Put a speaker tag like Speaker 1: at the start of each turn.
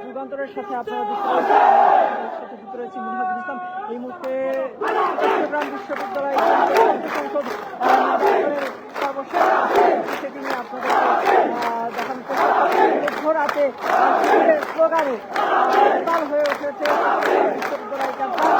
Speaker 1: যুগান্তরের সাথে আপনারা সাথে যুক্ত রয়েছে মুহাম্মদ ইসলাম। এই মুহূর্তে চট্টগ্রাম বিশ্ববিদ্যালয় সংসদ সেটি নিয়ে আপনাদের দেখানো রাতে স্লোগানে উত্তাল হয়ে উঠেছে বিশ্ববিদ্যালয় ক্যাম্পাস।